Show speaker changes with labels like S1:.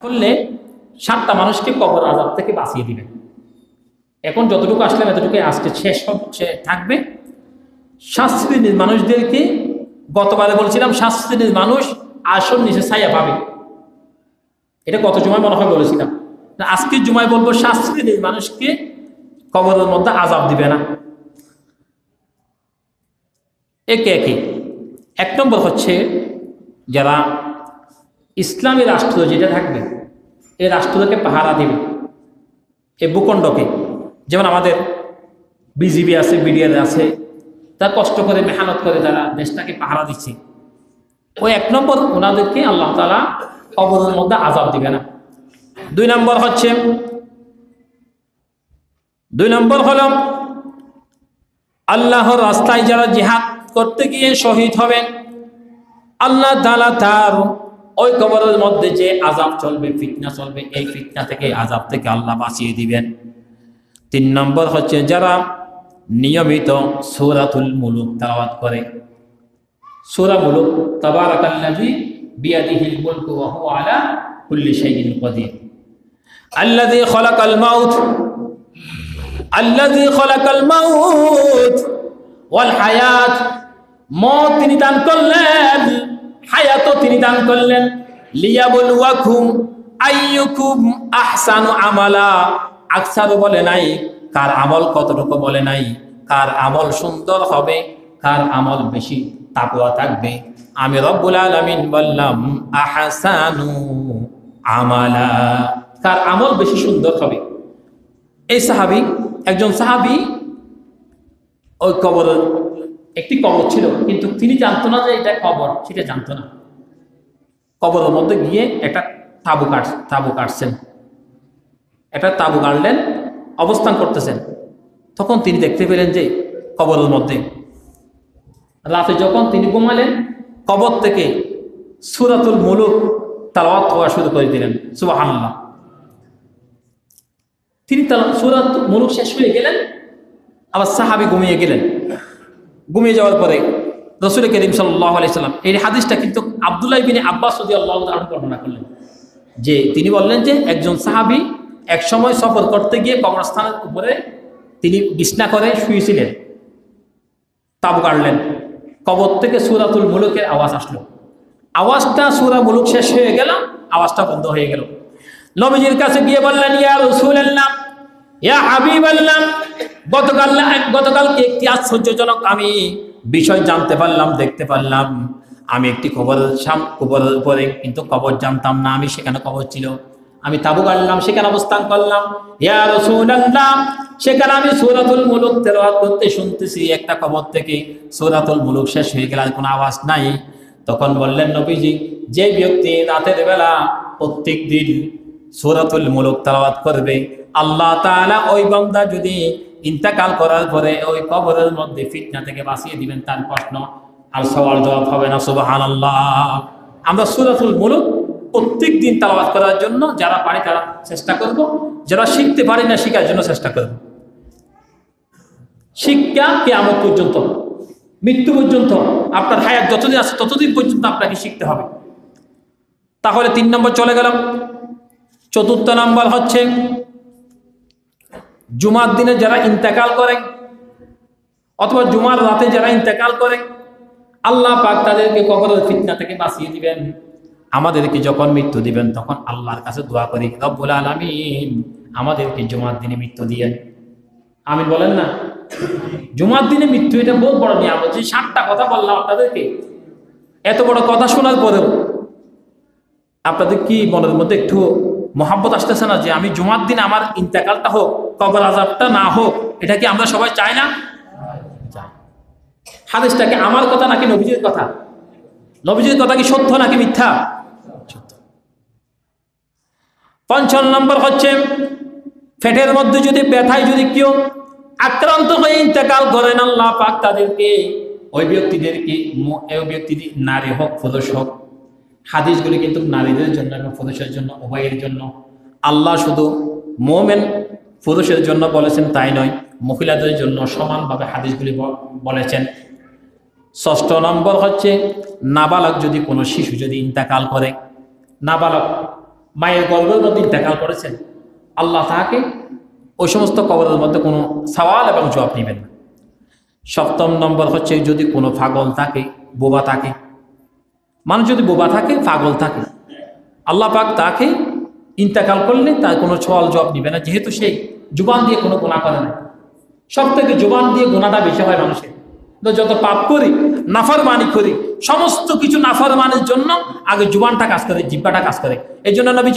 S1: করলে 7টা মানুষকে কবর আযাব থেকে বাঁচিয়ে দিবেন। এখন যতটুকু আসলাম এতটুকু আজকে শেষ থাকবে। 7 শ্রেণীর মানুষদেরকে গতবারে বলছিলাম 7 শ্রেণীর মানুষ আসল নিচে ছায়া পাবে, এটা গত জুমায় মনে হয় বলেছিলাম। আজকের জুমায় বলবো 7 শ্রেণীর মানুষকে কবরের মধ্যে আযাব দিবে না। একে একে 1 নম্বর হচ্ছে যারা ইসলামী রাষ্ট্র যেটা থাকবে এই রাষ্ট্রকে পাহারা দেবে, এই ভূখণ্ডকে। যেমন আমাদের বিজিবি আছে, বিডিআর আছে, তারা কষ্ট করে মেহনত করে তারা দেশটাকে পাহারা দিচ্ছে। ওই 1 নম্বর ওনাদেরকে আল্লাহ তাআলা কবরের মধ্যে আযাব দিবে না। 2 নম্বর হলো আল্লাহর রাস্তায় যারা জিহাদ করতে গিয়ে শহীদ হবেন, আল্লাহ তাআলা তার ওই কবরের মধ্যে যে আযাব চলবে, ফিতনা চলবে, এই ফিতনা থেকে আযাব থেকে আল্লাহ বাঁচিয়ে দিবেন। 3 নম্বর হচ্ছে যারা নিয়মিত সূরাতুল মুলুক তেলাওয়াত করে। সূরা মুলুক, তাবারাকাল্লাযী বিয়াদিহিল মুলকু ওয়া হুয়া আলা কুল্লি শাইইন কাদির, আল্লাযী খালাকাল মাউত ওয়াল হায়াত। মত তিনি দান করলেন, হায়াতও তিনি দান করলেন। লিয়াবলুয়াকুম আইয়ুকুম আহসানু আমালা। আকসারও বলে নাই, কার আমল কতটুকু বলে নাই, কার আমল সুন্দর হবে, কার আমল বেশি তাকওয়া থাকবে। আমি রব্বুল আলামিন বললাম আহসানু আমালা, কার আমল বেশি সুন্দর হবে। এই সাহাবী, একজন সাহাবী, ওই কবরের একটি কবর ছিল, কিন্তু তিনি জানতো না যে এটা কবর, সেটা জানতো না। কবরের মধ্যে গিয়ে একটা তাবু কাটছেন, একটা তাবু গাড়লেন, অবস্থান করতেছেন। তখন তিনি দেখতে পেলেন যে কবরের মধ্যে রাতে যখন তিনি ঘুমালেন, কবর থেকে সূরাতুল মুলুক তেলাওয়াত করা শুরু করে দিলেন। সুবহানাল্লাহ। তিনি সূরাতুল মুলুক শেষ হয়ে গেলেন, আবার সাহাবী ঘুমিয়ে গেলেন। ঘুমিয়ে যাওয়ার পরে রাসূল করিম সাল্লাল্লাহু আলাইহি সাল্লাম, এই হাদিসটা কিন্তু আব্দুল্লাহ ইবনে আব্বাস রাদিয়াল্লাহু তাআলা বর্ণনা করলেন, যে তিনি বললেন যে একজন সাহাবী এক সময় সফর করতে গিয়ে কবরস্থানের উপরে তিনি বিছনা করে শুয়েছিলেন, তাবু গাড়লেন, কবর থেকে সূরাতুল মুলুকের আওয়াজ আসলো। আওয়াজটা সূরা মুলুক শেষ হয়ে গেল, আওয়াজটা বন্ধ হয়ে গেল। নবীজির কাছে গিয়ে বললেন, ইয়া রাসূলুল্লাহ, ইয়া হাবিবাল্লাহ, গতকালকে একটি আশ্চর্যজনক আমি বিষয় জানতে পারলাম, দেখতে পারলাম। আমি একটি কবরের উপরে, কিন্তু কবর জানতাম না আমি সেখানে কবর ছিল। আমি তাবু গাড়লাম, সেখানে অবস্থান করলাম। ইয়া রাসূলুল্লাহ, সেখানে আমি সূরাতুল মুলুক তেলাওয়াত করতে শুনতেছি, একটা কবর থেকে সূরাতুল মুলুক শেষ হয়ে গেল, কোনো আওয়াজ নাই। তখন বললেন নবীজি, যে ব্যক্তি রাতের বেলা প্রত্যেক দিন সূরাতুল মুলুক তেলাওয়াত করবে, আল্লাহ তাআলা ওই বান্দা যদি ইন্তেকাল করার পরে ওই কবরের মধ্যে ফিতনা থেকে বাঁচিয়ে দিবেন, তার প্রশ্ন আর সওয়াল জবাব হবে না। সুবহানাল্লাহ। আমরা সূরাতুল মুলুক প্রত্যেক দিন তেলাওয়াত করার জন্য যারা পারি তারা চেষ্টা করব, যারা শিখতে পারি না শেখার জন্য চেষ্টা করব। শিক্ষা কিয়ামত পর্যন্ত, মৃত্যু পর্যন্ত, আপনার হায়াত যতদিন আছে ততদিন পর্যন্ত আপনাকে শিখতে হবে। তাহলে 3 নম্বর চলে গেলাম। 4 নম্বর হচ্ছে জুমার দিনে যারা ইন্তেকাল করে অথবা জুমার রাতে যারা ইন্তেকাল করে, আল্লাহ পাক তাদেরকে কবরের ফিতনা থেকে বাঁচিয়ে দিবেন। আমাদেরকে যখন মৃত্যু দিবেন তখন আল্লাহর কাছে দোয়া করি, রব্বুল আলামিন আমাদেরকে জুমার দিনে মৃত্যু দিয়েন। আমিন বলেন না? জুমার দিনে মৃত্যু, এটা বহুত বড় নিয়ামত। যে 7টা কথা বললাম আপনাদেরকে, এত বড় কথা শোনার পরেও আপনাদের কি মনের মধ্যে একটু মহাব্বত আসতেছে না যে আমি জুমার দিন আমার ইন্তেকালটা হোক, কবর আযাবটা না হোক? এটা কি আমরা সবাই চাই না? হাদিসটা কি আমার কথা নাকি নবীজির কথা? নবীজির কথা কি সত্য নাকি মিথ্যা? সত্য। 5 নম্বর হচ্ছে পেটের মধ্যে যদি ব্যথায় যদি কেউ আক্রান্ত হয়ে ইন্তেকাল করেন, আল্লাহ পাক তাদেরকে, ওই ব্যক্তিদেরকে, ওই ব্যক্তি নারী হোক পুরুষ হোক, হাদিসগুলি কিন্তু নারীদের জন্য এবং পুরুষের জন্য, উভয়ের জন্য। আল্লাহ শুধু মুমিন পুরুষের জন্য বলেছেন তাই নয়, মহিলাদের জন্য সমানভাবে হাদিসগুলি বলেছেন। 6 নম্বর হচ্ছে নাবালক যদি কোনো শিশু যদি ইন্তেকাল করে, নাবালক মায়ের গর্ভের মধ্যে ইন্তেকাল করেছেন, আল্লাহ তাকে ওই সমস্ত কবরের মধ্যে কোনো সওয়াল এবং জবাব নেবেন না। সপ্তম নম্বর হচ্ছে যদি কোনো পাগল থাকে, বোবা থাকে, মানুষ যদি বোবা থাকে, পাগল থাকে, আল্লাহ পাক তাকে ইন্তেকাল করলে তার কোনো সওয়াল জবাব নিবে না, যেহেতু সেই জুবান দিয়ে কোনো গুনাহ করে না। সব থেকে জুবান দিয়ে গুনাহটা বেশি হয় মানুষের। তো যত পাপ করি, নাফরমানি করি, সমস্ত কিছু নাফরমানির জন্য আগে জুবানটা কাজ করে, জিহ্বাটা কাজ করে। এই জন্য নবী